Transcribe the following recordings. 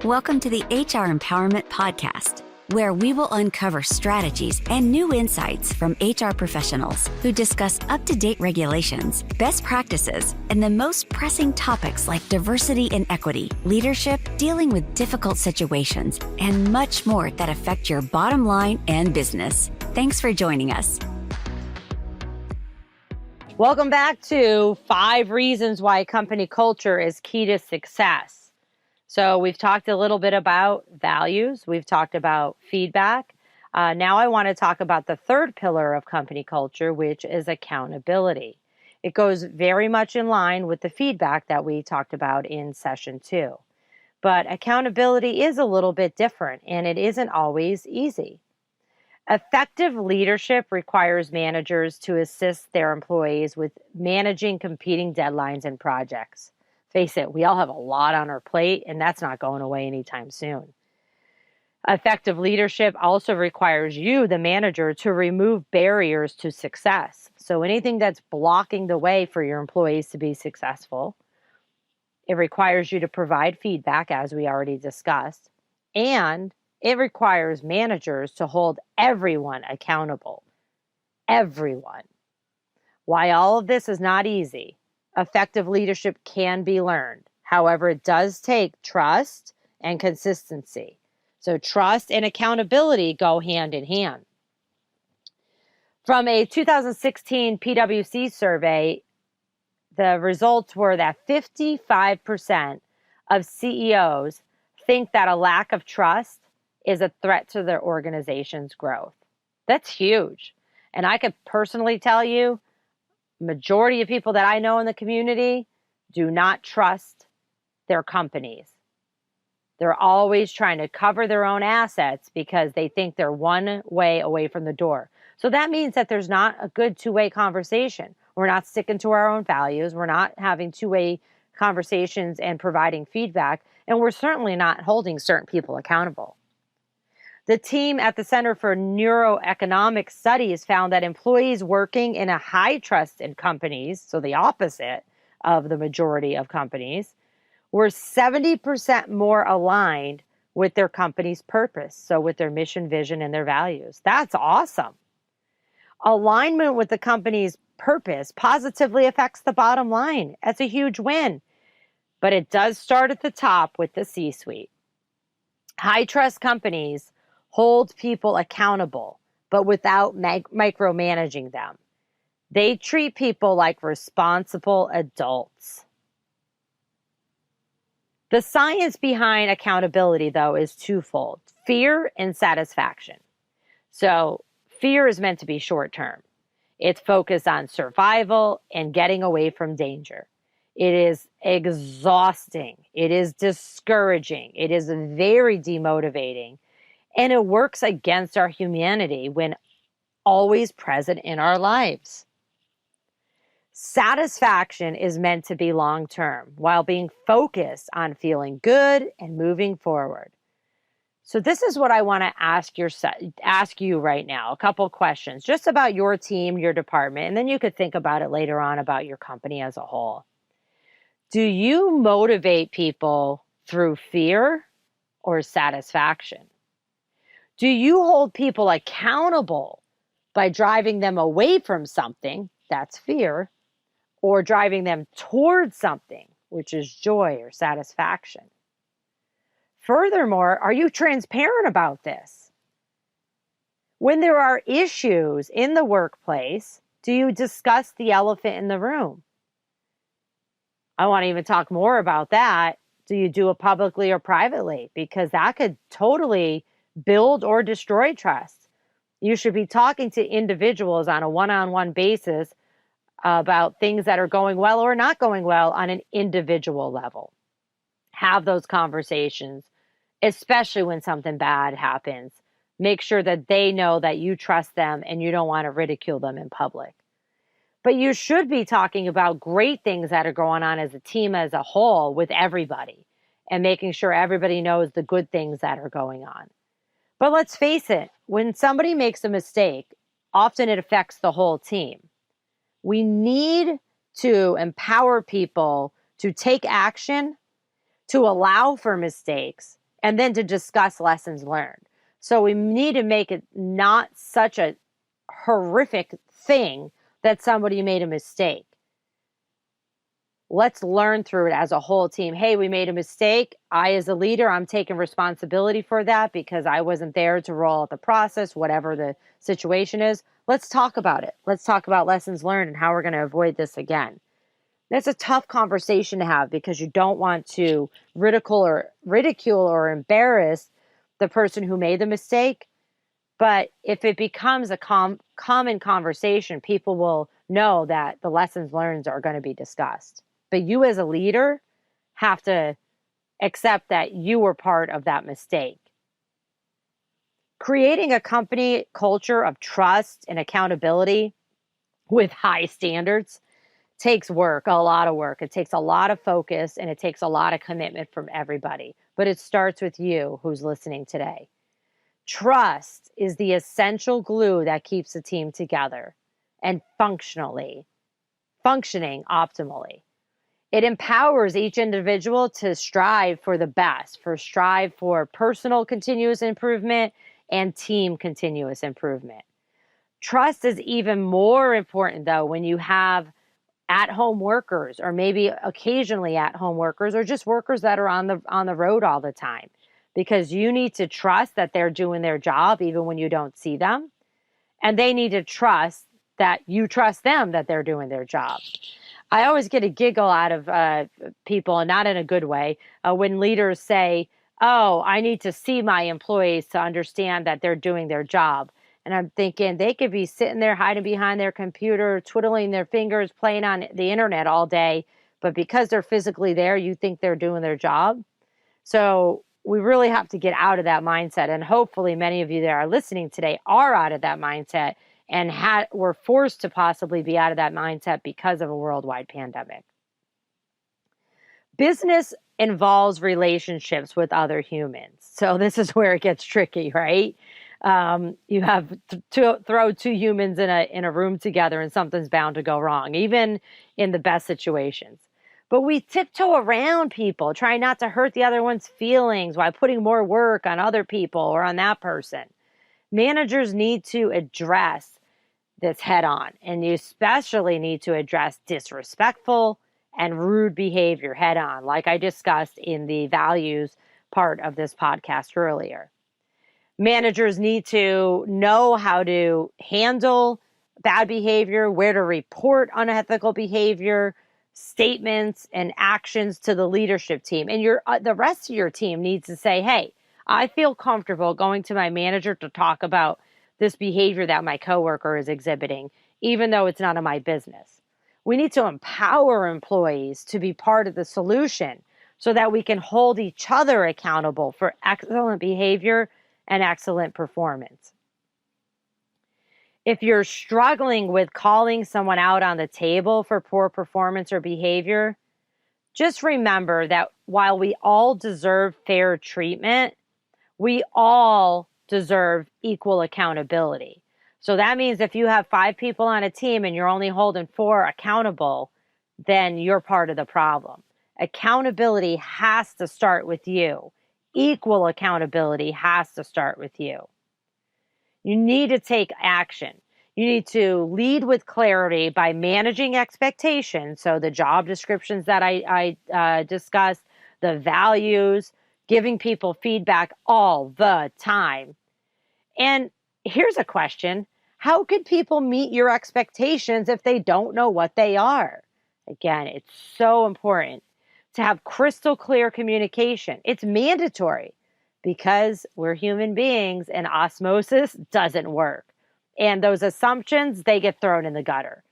Welcome to the HR Empowerment Podcast, where we will uncover strategies and new insights from HR professionals who discuss up-to-date regulations, best practices, and the most pressing topics like diversity and equity, leadership, dealing with difficult situations, and much more that affect your bottom line and business. Thanks for joining us. Welcome back to 5 reasons why company culture is key to success. So we've talked a little bit about values. We've talked about feedback. Now I want to talk about the third pillar of company culture, which is accountability. It goes very much in line with the feedback that we talked about in session 2. But accountability is a little bit different, and it isn't always easy. Effective leadership requires managers to assist their employees with managing competing deadlines and projects. Face it, we all have a lot on our plate, and that's not going away anytime soon. Effective leadership also requires you, the manager, to remove barriers to success. So anything that's blocking the way for your employees to be successful. It requires you to provide feedback, as we already discussed, and it requires managers to hold everyone accountable. Everyone. Why all of this is not easy. Effective leadership can be learned. However, it does take trust and consistency. So trust and accountability go hand in hand. From a 2016 PwC survey, the results were that 55% of CEOs think that a lack of trust is a threat to their organization's growth. That's huge. And I could personally tell you, majority of people that I know in the community do not trust their companies. They're always trying to cover their own assets because they think they're one way away from the door. So that means that there's not a good two-way conversation. We're not sticking to our own values. We're not having two-way conversations and providing feedback. And we're certainly not holding certain people accountable. The team at the Center for Neuroeconomic Studies found that employees working in a high-trusted companies, so the opposite of the majority of companies, were 70% more aligned with their company's purpose, so with their mission, vision, and their values. That's awesome. Alignment with the company's purpose positively affects the bottom line. That's a huge win. But it does start at the top with the C-suite. High-trust companies hold people accountable, but without micromanaging them. They treat people like responsible adults. The science behind accountability, though, is twofold: fear and satisfaction. So fear is meant to be short-term. It's focused on survival and getting away from danger. It is exhausting. It is discouraging. It is very demotivating. And it works against our humanity when always present in our lives. Satisfaction is meant to be long-term while being focused on feeling good and moving forward. So this is what I want to ask you right now, a couple questions just about your team, your department, and then you could think about it later on about your company as a whole. Do you motivate people through fear or satisfaction? Do you hold people accountable by driving them away from something, that's fear, or driving them towards something, which is joy or satisfaction? Furthermore, are you transparent about this? When there are issues in the workplace, do you discuss the elephant in the room? I want to even talk more about that. Do you do it publicly or privately? Because that could totally build or destroy trust. You should be talking to individuals on a one-on-one basis about things that are going well or not going well on an individual level. Have those conversations, especially when something bad happens. Make sure that they know that you trust them and you don't want to ridicule them in public. But you should be talking about great things that are going on as a team as a whole with everybody and making sure everybody knows the good things that are going on. But let's face it, when somebody makes a mistake, often it affects the whole team. We need to empower people to take action, to allow for mistakes, and then to discuss lessons learned. So we need to make it not such a horrific thing that somebody made a mistake. Let's learn through it as a whole team. Hey, we made a mistake. I, as a leader, I'm taking responsibility for that because I wasn't there to roll out the process, whatever the situation is. Let's talk about it. Let's talk about lessons learned and how we're going to avoid this again. That's a tough conversation to have because you don't want to ridicule or embarrass the person who made the mistake. But if it becomes a common conversation, people will know that the lessons learned are going to be discussed. But you as a leader have to accept that you were part of that mistake. Creating a company culture of trust and accountability with high standards takes work, a lot of work. It takes a lot of focus and it takes a lot of commitment from everybody. But it starts with you who's listening today. Trust is the essential glue that keeps a team together and functioning optimally. It empowers each individual to strive for the best, strive for personal continuous improvement and team continuous improvement. Trust is even more important, though, when you have at-home workers or maybe occasionally at-home workers or just workers that are on the road all the time, because you need to trust that they're doing their job even when you don't see them. And they need to trust that you trust them that they're doing their job. I always get a giggle out of people, and not in a good way, when leaders say, oh, I need to see my employees to understand that they're doing their job. And I'm thinking they could be sitting there hiding behind their computer, twiddling their fingers, playing on the internet all day. But because they're physically there, you think they're doing their job. So we really have to get out of that mindset. And hopefully many of you that are listening today are out of that mindset and were forced to possibly be out of that mindset because of a worldwide pandemic. Business involves relationships with other humans. So this is where it gets tricky, right? You have to throw two humans in a room together and something's bound to go wrong, even in the best situations. But we tiptoe around people, trying not to hurt the other one's feelings while putting more work on other people or on that person. Managers need to address this head on, and you especially need to address disrespectful and rude behavior head on, like I discussed in the values part of this podcast earlier. Managers need to know how to handle bad behavior, where to report unethical behavior, statements and actions to the leadership team. And the rest of your team needs to say, hey, I feel comfortable going to my manager to talk about this behavior that my coworker is exhibiting, even though it's none of my business. We need to empower employees to be part of the solution so that we can hold each other accountable for excellent behavior and excellent performance. If you're struggling with calling someone out on the table for poor performance or behavior, just remember that while we all deserve fair treatment, we all deserve equal accountability. So that means if you have 5 people on a team and you're only holding 4 accountable, then you're part of the problem. Accountability has to start with you. Equal accountability has to start with you. You need to take action. You need to lead with clarity by managing expectations. So the job descriptions that I discussed, the values, giving people feedback all the time. And here's a question. How could people meet your expectations if they don't know what they are? Again, it's so important to have crystal clear communication. It's mandatory because we're human beings and osmosis doesn't work. And those assumptions, they get thrown in the gutter.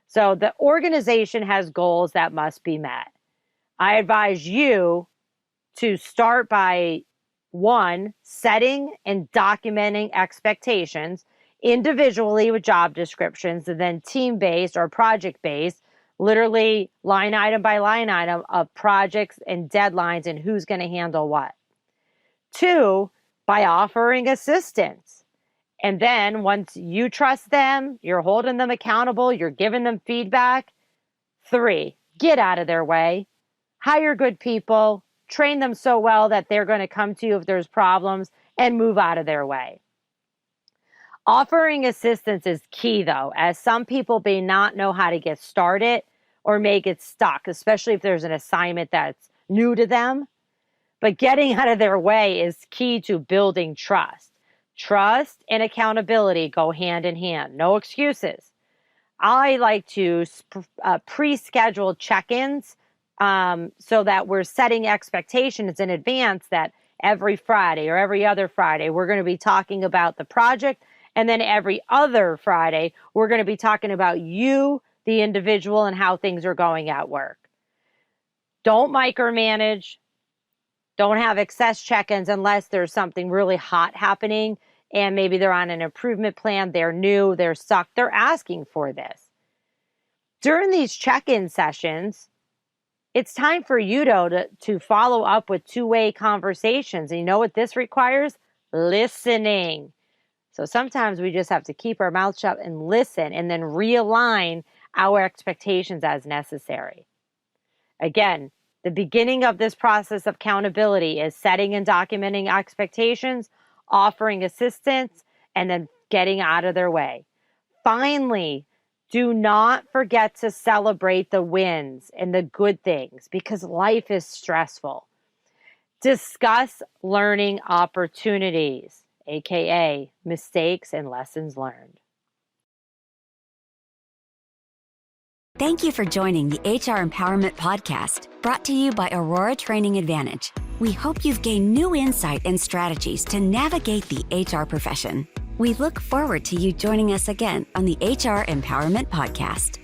So the organization has goals that must be met. I advise you to start by 1, setting and documenting expectations individually with job descriptions, and then team-based or project-based, literally line item by line item of projects and deadlines and who's going to handle what. 2, by offering assistance. And then once you trust them, you're holding them accountable, you're giving them feedback. 3, get out of their way. Hire good people, train them so well that they're going to come to you if there's problems and move out of their way. Offering assistance is key, though, as some people may not know how to get started or may get stuck, especially if there's an assignment that's new to them. But getting out of their way is key to building trust. Trust and accountability go hand in hand. No excuses. I like to pre-schedule check-ins so that we're setting expectations in advance that every Friday or every other Friday, we're going to be talking about the project. And then every other Friday, we're going to be talking about you, the individual, and how things are going at work. Don't micromanage. Don't have excess check-ins unless there's something really hot happening and maybe they're on an improvement plan, they're new, they're stuck, they're asking for this. During these check-in sessions, it's time for you to follow up with two-way conversations. And you know what this requires? Listening. So sometimes we just have to keep our mouth shut and listen and then realign our expectations as necessary. Again, the beginning of this process of accountability is setting and documenting expectations, offering assistance, and then getting out of their way. Finally, do not forget to celebrate the wins and the good things because life is stressful. Discuss learning opportunities, aka mistakes and lessons learned. Thank you for joining the HR Empowerment Podcast, brought to you by Aurora Training Advantage. We hope you've gained new insight and strategies to navigate the HR profession. We look forward to you joining us again on the HR Empowerment Podcast.